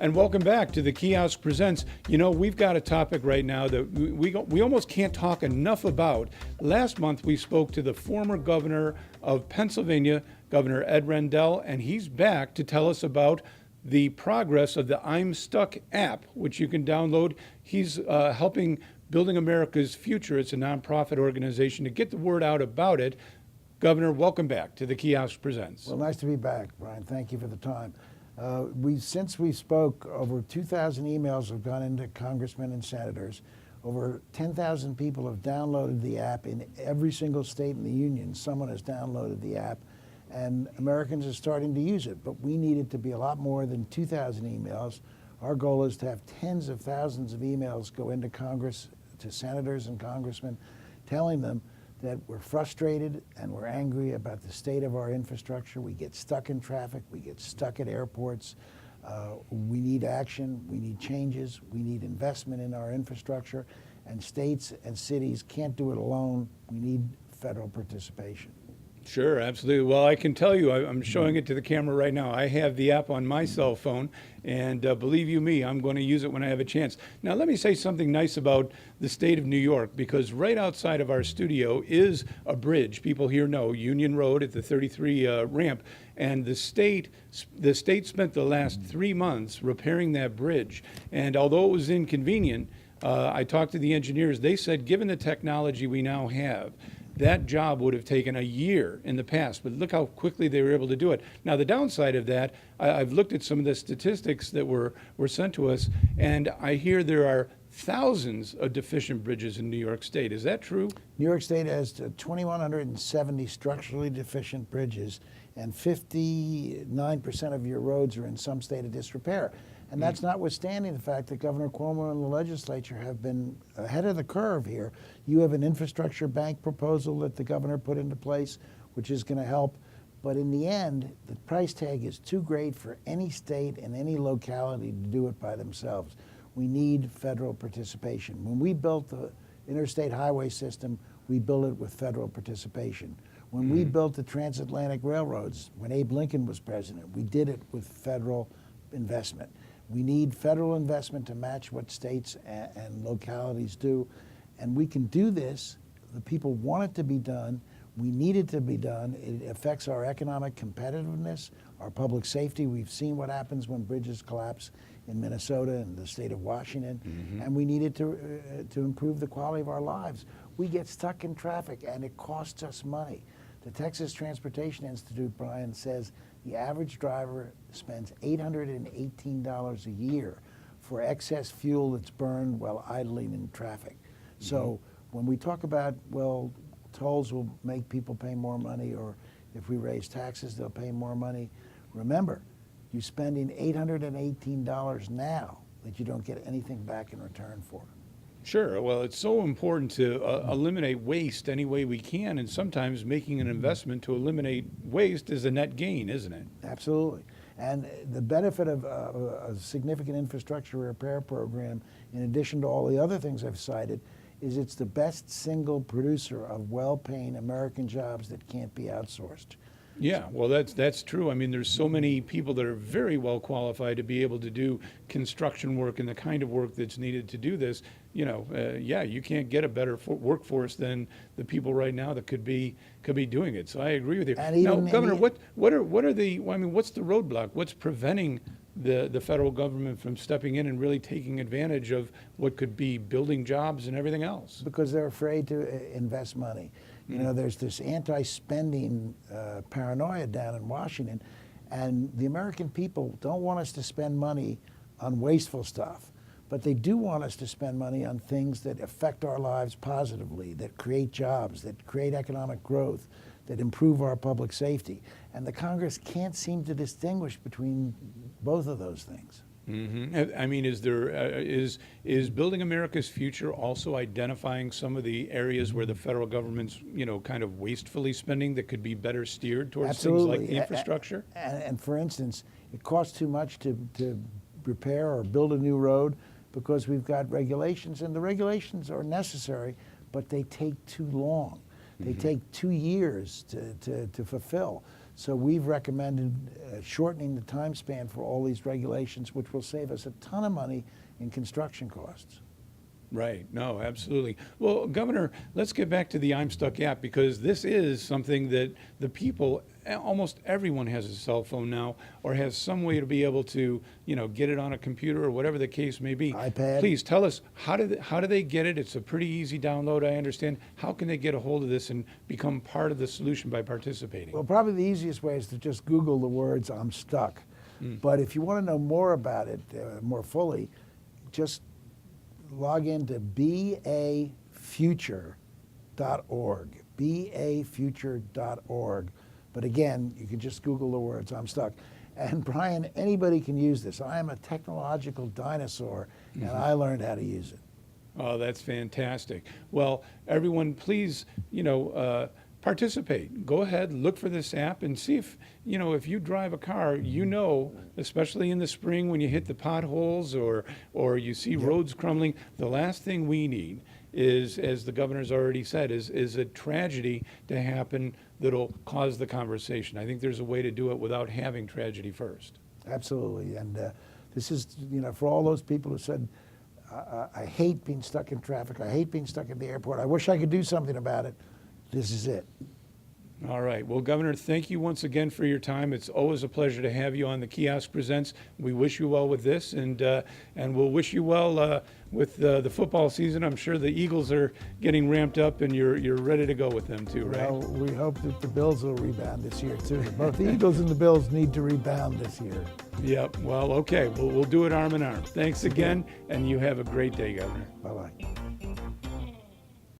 And welcome back to the Kiosk Presents. You know, we've got a topic right now that we almost can't talk enough about. Last month, we spoke to the former governor of Pennsylvania, Governor Ed Rendell, and he's back to tell us about the progress of the I'm Stuck app, which you can download. He's helping Building America's Future. It's a nonprofit organization to get the word out about it. Governor, welcome back to the Kiosk Presents. Well, nice to be back, Brian. Thank you for the time. Since we spoke, over 2,000 emails have gone into congressmen and senators. Over 10,000 people have downloaded the app in every single state in the union. Someone has downloaded the app, and Americans are starting to use it. But we need it to be a lot more than 2,000 emails. Our goal is to have tens of thousands of emails go into Congress, to senators and congressmen, telling them that we're frustrated and we're angry about the state of our infrastructure. We get stuck in traffic, we get stuck at airports. We need action, we need changes, we need investment in our infrastructure, and states and cities can't do it alone. We need federal participation. Sure, absolutely. Well, I can tell you, I'm showing it to the camera right now. I have the app on my cell phone, and believe you me, I'm going to use it when I have a chance. Now, let me say something nice about the state of New York, because right outside of our studio is a bridge. People here know Union Road at the 33 ramp, and the state spent the last 3 months repairing that bridge. And although it was inconvenient, I talked to the engineers. They said, given the technology we now have, that job would have taken a year in the past, but look how quickly they were able to do it. Now, the downside of that, I've looked at some of the statistics that were sent to us, and I hear there are thousands of deficient bridges in New York State. Is that true? New York State has 2,170 structurally deficient bridges, and 59% of your roads are in some state of disrepair. And that's notwithstanding the fact that Governor Cuomo and the legislature have been ahead of the curve here. You have an infrastructure bank proposal that the governor put into place, which is going to help. But in the end, the price tag is too great for any state and any locality to do it by themselves. We need federal participation. When we built the interstate highway system, we built it with federal participation. When we built the transatlantic railroads, when Abe Lincoln was president, we did it with federal investment. We need federal investment to match what states and localities do. And we can do this. The people want it to be done. We need it to be done. It affects our economic competitiveness, our public safety. We've seen what happens when bridges collapse in Minnesota and the state of Washington. And we need it to improve the quality of our lives. We get stuck in traffic, and it costs us money. The Texas Transportation Institute, Brian, says the average driver spends $818 a year for excess fuel that's burned while idling in traffic. So when we talk about, well, tolls will make people pay more money, or if we raise taxes, they'll pay more money, remember, you're spending $818 now that you don't get anything back in return for. Sure. Well, it's so important to eliminate waste any way we can, and sometimes making an investment to eliminate waste is a net gain, isn't it? Absolutely. And the benefit of a significant infrastructure repair program, in addition to all the other things I've cited, is it's the best single producer of well-paying American jobs that can't be outsourced. Yeah, well, that's true. I mean, there's so many people that are very well qualified to be able to do construction work and the kind of work that's needed to do this. You know, yeah, you can't get a better workforce than the people right now that could be doing it. So I agree with you. And now, even, Governor, what are the? I mean, what's the roadblock? What's preventing the federal government from stepping in and really taking advantage of what could be building jobs and everything else? Because they're afraid to invest money. You know, there's this anti-spending paranoia down in Washington, and the American people don't want us to spend money on wasteful stuff, but they do want us to spend money on things that affect our lives positively, that create jobs, that create economic growth, that improve our public safety. And the Congress can't seem to distinguish between both of those things. I mean, is Building America's Future also identifying some of the areas where the federal government's, you know, kind of wastefully spending that could be better steered towards Absolutely. things like the infrastructure? And for instance, it costs too much to repair or build a new road because we've got regulations, and the regulations are necessary, but they take too long. They take 2 years to fulfill. So we've recommended shortening the time span for all these regulations, which will save us a ton of money in construction costs. Right. No, absolutely. Well, Governor, let's get back to the I'm Stuck app, because this is something that the people, almost everyone has a cell phone now, or has some way to be able to, get it on a computer or whatever the case may be. iPad. Please tell us, how do they get it? It's a pretty easy download, I understand. How can they get a hold of this and become part of the solution by participating? Well, probably the easiest way is to just Google the words "I'm stuck." But if you want to know more about it, more fully, just log into bafuture.org, bafuture.org. But again, you can just Google the words "I'm stuck." And Brian, anybody can use this. I am a technological dinosaur, and I learned how to use it. Oh, that's fantastic. Well, everyone, please, participate. Go ahead, look for this app and see if, if you drive a car, especially in the spring when you hit the potholes or you see roads crumbling, the last thing we need is, as the governor's already said, is a tragedy to happen that'll cause the conversation. I think there's a way to do it without having tragedy first. Absolutely. And this is, for all those people who said, I hate being stuck in traffic, I hate being stuck at the airport, I wish I could do something about it, this is it. All right. Well, Governor, thank you once again for your time. It's always a pleasure to have you on the Kiosk Presents. We wish you well with this, and we'll wish you well with the football season. I'm sure the Eagles are getting ramped up, and you're ready to go with them too, right? Well, we hope that the Bills will rebound this year too. Both the Eagles and the Bills need to rebound this year. Yep. Well, okay. We'll do it arm in arm. Thanks again, and you have a great day, Governor. Bye-bye.